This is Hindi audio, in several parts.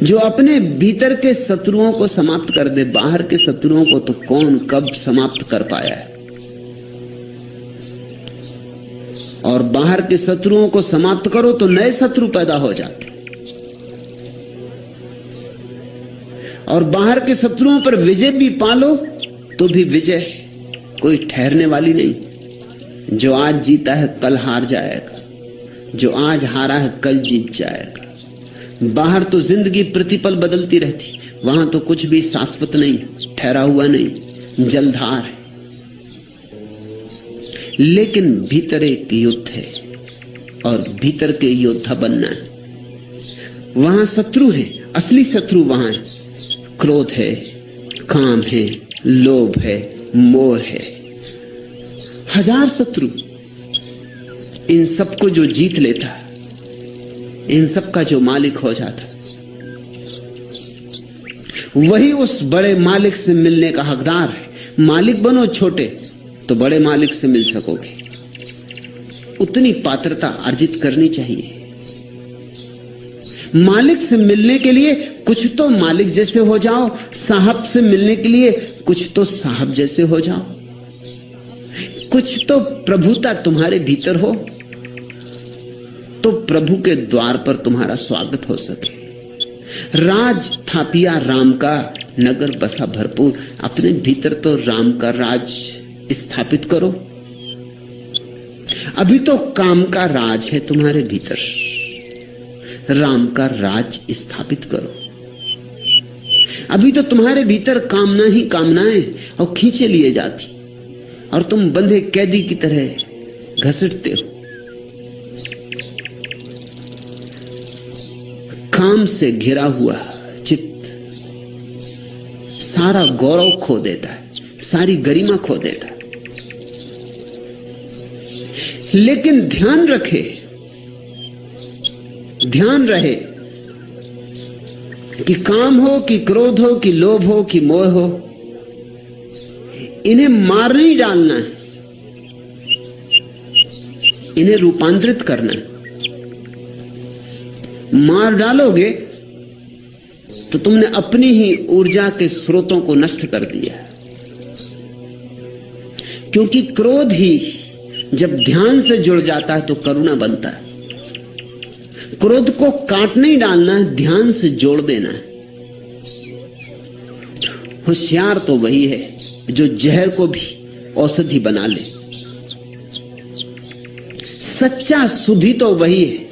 जो अपने भीतर के शत्रुओं को समाप्त कर दे, बाहर के शत्रुओं को तो कौन कब समाप्त कर पाया है। और बाहर के शत्रुओं को समाप्त करो तो नए शत्रु पैदा हो जाते, और बाहर के शत्रुओं पर विजय भी पालो तो भी विजय कोई ठहरने वाली नहीं। जो आज जीता है कल हार जाएगा, जो आज हारा है कल जीत जाएगा। बाहर तो जिंदगी प्रतिपल बदलती रहती, वहां तो कुछ भी शाश्वत नहीं, ठहरा हुआ नहीं, जलधार है। लेकिन भीतर एक युद्ध है और भीतर के योद्धा बनना है। वहां शत्रु है, असली शत्रु वहां है। क्रोध है, काम है, लोभ है, मोह है, हजार शत्रु। इन सबको जो जीत लेता, इन सब का जो मालिक हो जाता, वही उस बड़े मालिक से मिलने का हकदार है। मालिक बनो छोटे तो बड़े मालिक से मिल सकोगे। उतनी पात्रता अर्जित करनी चाहिए। मालिक से मिलने के लिए कुछ तो मालिक जैसे हो जाओ, साहब से मिलने के लिए कुछ तो साहब जैसे हो जाओ, कुछ तो प्रभुता तुम्हारे भीतर हो तो प्रभु के द्वार पर तुम्हारा स्वागत हो सके। राज थापिया राम का, नगर बसा भरपूर। अपने भीतर तो राम का राज स्थापित करो। अभी तो काम का राज है तुम्हारे भीतर, राम का राज स्थापित करो। अभी तो तुम्हारे भीतर कामना ही कामनाएं और खींचे लिए जाती, और तुम बंधे कैदी की तरह घसीटते हो। काम से घिरा हुआ चित्त सारा गौरव खो देता है, सारी गरिमा खो देता है। लेकिन ध्यान रखे, ध्यान रहे कि काम हो कि क्रोध हो कि लोभ हो कि मोह हो, इन्हें मार नहीं डालना है, इन्हें रूपांतरित करना है। मार डालोगे तो तुमने अपनी ही ऊर्जा के स्रोतों को नष्ट कर दिया। क्योंकि क्रोध ही जब ध्यान से जुड़ जाता है तो करुणा बनता है। क्रोध को काट नहीं डालना है, ध्यान से जोड़ देना है। होशियार तो वही है जो जहर को भी औषधि बना ले। सच्चा सुधी तो वही है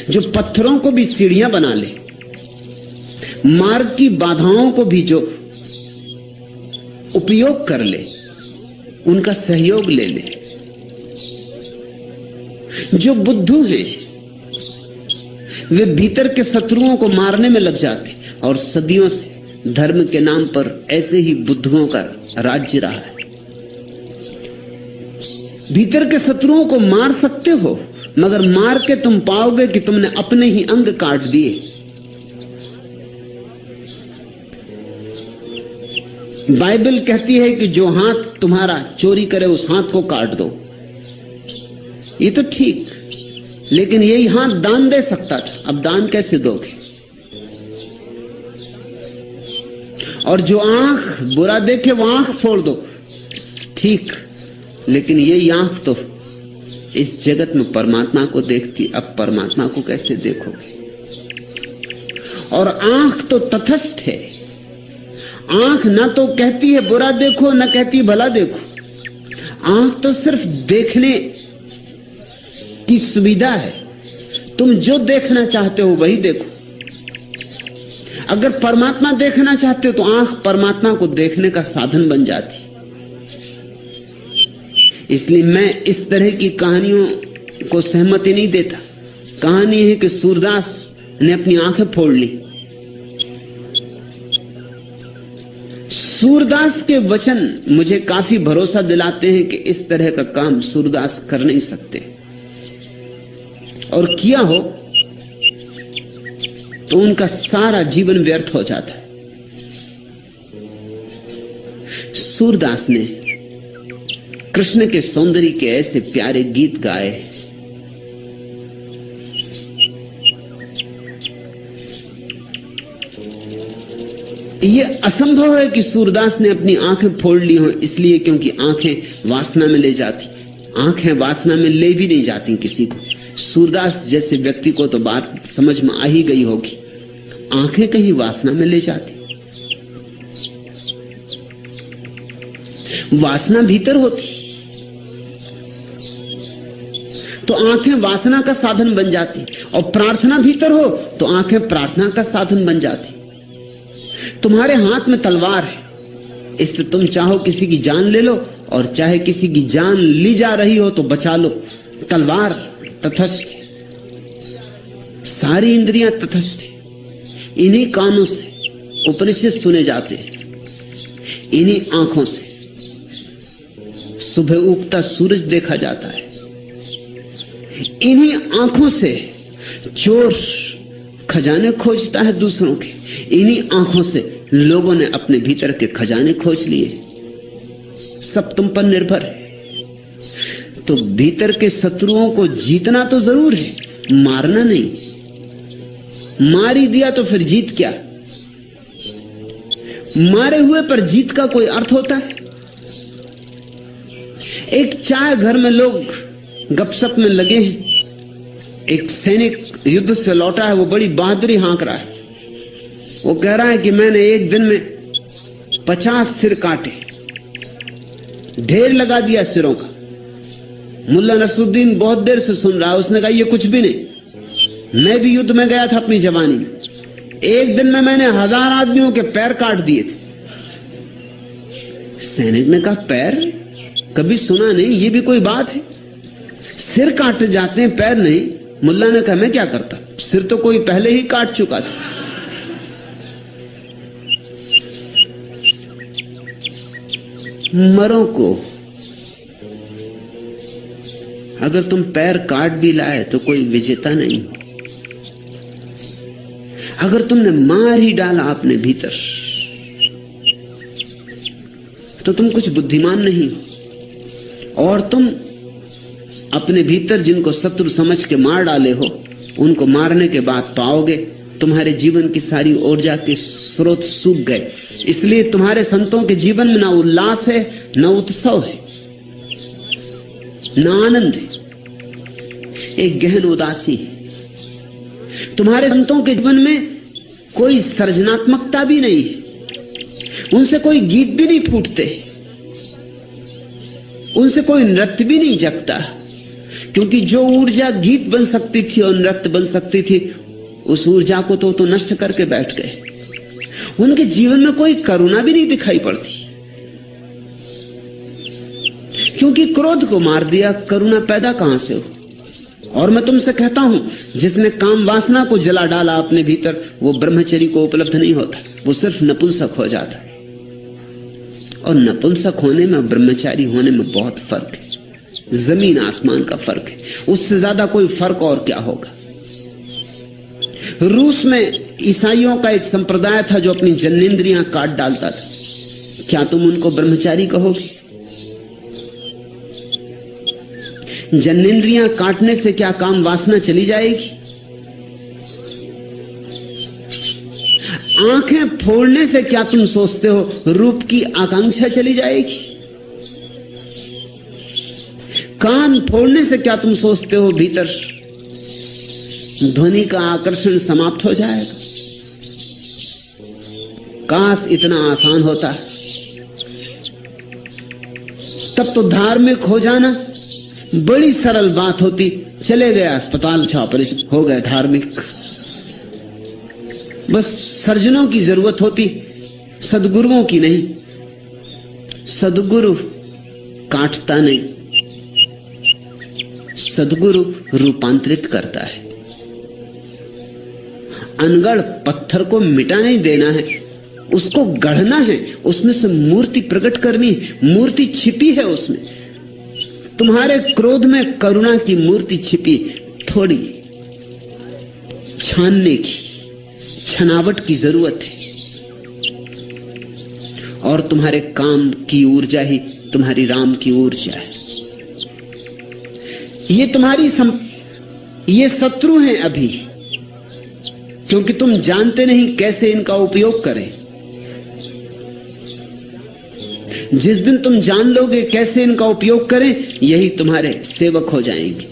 जो पत्थरों को भी सीढ़ियां बना ले, मार्ग की बाधाओं को भी जो उपयोग कर ले, उनका सहयोग ले ले। जो बुद्धू हैं वे भीतर के शत्रुओं को मारने में लग जाते, और सदियों से धर्म के नाम पर ऐसे ही बुद्धुओं का राज्य रहा है। भीतर के शत्रुओं को मार सकते हो, मगर मार के तुम पाओगे कि तुमने अपने ही अंग काट दिए। बाइबल कहती है कि जो हाथ तुम्हारा चोरी करे उस हाथ को काट दो। ये तो ठीक, लेकिन यही हाथ दान दे सकता था, अब दान कैसे दोगे? और जो आंख बुरा देखे वो आंख फोड़ दो, ठीक, लेकिन यही आंख तो इस जगत में परमात्मा को देखती, अब परमात्मा को कैसे देखोगे? और आंख तो तटस्थ है। आंख ना तो कहती है बुरा देखो, ना कहती भला देखो। आंख तो सिर्फ देखने की सुविधा है। तुम जो देखना चाहते हो वही देखो। अगर परमात्मा देखना चाहते हो तो आंख परमात्मा को देखने का साधन बन जाती। इसलिए मैं इस तरह की कहानियों को सहमति नहीं देता। कहानी है कि सूरदास ने अपनी आंखें फोड़ ली। सूरदास के वचन मुझे काफी भरोसा दिलाते हैं कि इस तरह का काम सूरदास कर नहीं सकते, और किया हो तो उनका सारा जीवन व्यर्थ हो जाता है। सूरदास ने कृष्ण के सौंदर्य के ऐसे प्यारे गीत गाए ये असंभव है कि सूरदास ने अपनी आंखें फोड़ ली हो, इसलिए क्योंकि आंखें वासना में ले जाती। आंखें वासना में ले भी नहीं जाती किसी को। सूरदास जैसे व्यक्ति को तो बात समझ में आ ही गई होगी, आंखें कहीं वासना में ले जाती। वासना भीतर होती तो आंखें वासना का साधन बन जाती, और प्रार्थना भीतर हो तो आंखें प्रार्थना का साधन बन जाती। तुम्हारे हाथ में तलवार है, इससे तुम चाहो किसी की जान ले लो, और चाहे किसी की जान ली जा रही हो तो बचा लो। तलवार तटस्थ है, सारी इंद्रियां तटस्थ है। इन्हीं कानों से उपनिषद सुने जाते हैं, इन्हीं आंखों से सुबह उगता सूरज देखा जाता है, इन्हीं आंखों से चोर खजाने खोजता है दूसरों के, इन्हीं आंखों से लोगों ने अपने भीतर के खजाने खोज लिए। सब तुम पर निर्भर है। तो भीतर के शत्रुओं को जीतना तो जरूर है, मारना नहीं। मार ही दिया तो फिर जीत क्या? मारे हुए पर जीत का कोई अर्थ होता है? एक चाय घर में लोग गपशप में लगे हैं, एक सैनिक युद्ध से लौटा है, वो बड़ी बहादुरी हाँक रहा है। वो कह रहा है कि मैंने एक दिन में 50 सिर काटे, ढेर लगा दिया सिरों का। मुल्ला नसरुद्दीन बहुत देर से सुन रहा है। उसने कहा ये कुछ भी नहीं, मैं भी युद्ध में गया था अपनी जवानी में, एक दिन में मैंने 1000 आदमियों के पैर काट दिए थे। सैनिक ने कहा पैर कभी सुना नहीं, ये भी कोई बात है? सिर काटे जाते हैं, पैर नहीं। मुल्ला ने कहा मैं क्या करता, सिर तो कोई पहले ही काट चुका था। मरो को अगर तुम पैर काट भी लाए तो कोई विजेता नहीं। अगर तुमने मार ही डाला अपने भीतर तो तुम कुछ बुद्धिमान नहीं। और तुम अपने भीतर जिनको शत्रु समझ के मार डाले हो, उनको मारने के बाद पाओगे तुम्हारे जीवन की सारी ऊर्जा के स्रोत सूख गए। इसलिए तुम्हारे संतों के जीवन में ना उल्लास है, ना उत्सव है, ना आनंद है, एक गहन उदासी है। तुम्हारे संतों के जीवन में कोई सृजनात्मकता भी नहीं है, उनसे कोई गीत भी नहीं फूटते, उनसे कोई नृत्य भी नहीं जगता। क्योंकि जो ऊर्जा गीत बन सकती थी और नृत्य बन सकती थी, उस ऊर्जा को तो नष्ट करके बैठ गए। उनके जीवन में कोई करुणा भी नहीं दिखाई पड़ती, क्योंकि क्रोध को मार दिया, करुणा पैदा कहां से हो? और मैं तुमसे कहता हूं, जिसने काम वासना को जला डाला अपने भीतर, वो ब्रह्मचर्य को उपलब्ध नहीं होता, वो सिर्फ नपुंसक हो जाता है। और नपुंसक होने में ब्रह्मचारी होने में बहुत फर्क है, जमीन आसमान का फर्क है। उससे ज्यादा कोई फर्क और क्या होगा? रूस में ईसाइयों का एक संप्रदाय था जो अपनी जन्नेंद्रियां काट डालता था। क्या तुम उनको ब्रह्मचारी कहोगे? जन्नेंद्रियां काटने से क्या काम वासना चली जाएगी? आंखें फोड़ने से क्या तुम सोचते हो रूप की आकांक्षा चली जाएगी? कान फोड़ने से क्या तुम सोचते हो भीतर ध्वनि का आकर्षण समाप्त हो जाएगा? काश इतना आसान होता, तब तो धार्मिक हो जाना बड़ी सरल बात होती। चले गए अस्पताल, ऑपरेशन हो गए धार्मिक। बस सर्जनों की जरूरत होती, सदगुरुओं की नहीं। सदगुरु काटता नहीं, सदगुरु रूपांतरित करता है। अनगढ़ पत्थर को मिटा नहीं देना है, उसको गढ़ना है, उसमें से मूर्ति प्रकट करनी है। मूर्ति छिपी है उसमें। तुम्हारे क्रोध में करुणा की मूर्ति छिपी, थोड़ी छानने की, छनावट की जरूरत है। और तुम्हारे काम की ऊर्जा ही तुम्हारी राम की ऊर्जा है। ये तुम्हारी ये शत्रु हैं अभी, क्योंकि तुम जानते नहीं कैसे इनका उपयोग करें। जिस दिन तुम जान लोगे कैसे इनका उपयोग करें, यही तुम्हारे सेवक हो जाएंगे।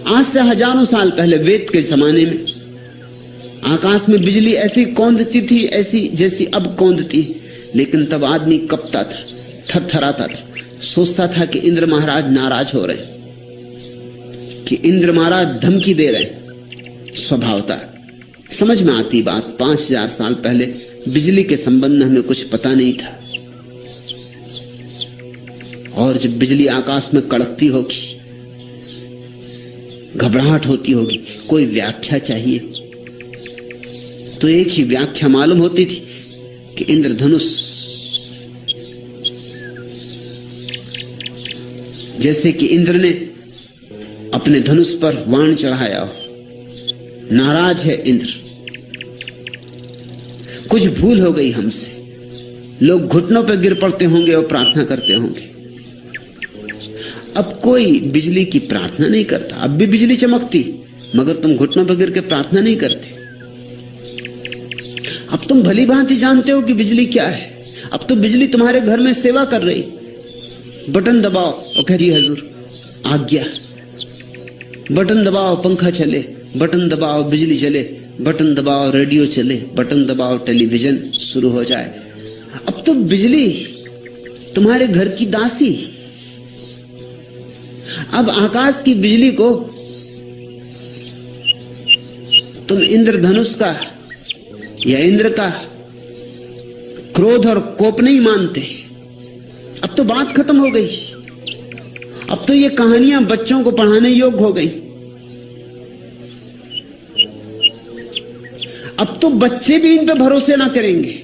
आज से हजारों साल पहले वेद के जमाने में आकाश में बिजली ऐसी कौंधती थी, ऐसी जैसी अब कौंधती, लेकिन तब आदमी कपता था, थरथराता था, सोचता था कि इंद्र महाराज नाराज हो रहे, कि इंद्र महाराज धमकी दे रहे। स्वभावता समझ में आती बात। 5000 साल पहले बिजली के संबंध में हमें कुछ पता नहीं था, और जब बिजली आकाश में कड़कती होगी, घबराहट होती होगी, कोई व्याख्या चाहिए, तो एक ही व्याख्या मालूम होती थी कि इंद्रधनुष, जैसे कि इंद्र ने अपने धनुष पर बाण चढ़ाया हो, नाराज है इंद्र, कुछ भूल हो गई हमसे, लोग घुटनों पर गिर पड़ते होंगे और प्रार्थना करते होंगे। अब कोई बिजली की प्रार्थना नहीं करता। अब भी बिजली चमकती, मगर तुम घुटनों पर गिर के प्रार्थना नहीं करते। अब तुम भली भांति जानते हो कि बिजली क्या है। अब तो बिजली तुम्हारे घर में सेवा कर रही, बटन दबाओ और कह रही हुजूर आज्ञा, बटन दबाओ पंखा चले, बटन दबाओ बिजली चले, बटन दबाओ रेडियो चले, बटन दबाओ टेलीविजन शुरू हो जाए। अब तो बिजली तुम्हारे घर की दासी। अब आकाश की बिजली को तुम इंद्रधनुष का या इंद्र का क्रोध और कोप नहीं मानते। अब तो बात खत्म हो गई। अब तो ये कहानियां बच्चों को पढ़ाने योग्य हो गई। अब तो बच्चे भी इन पे भरोसे ना करेंगे।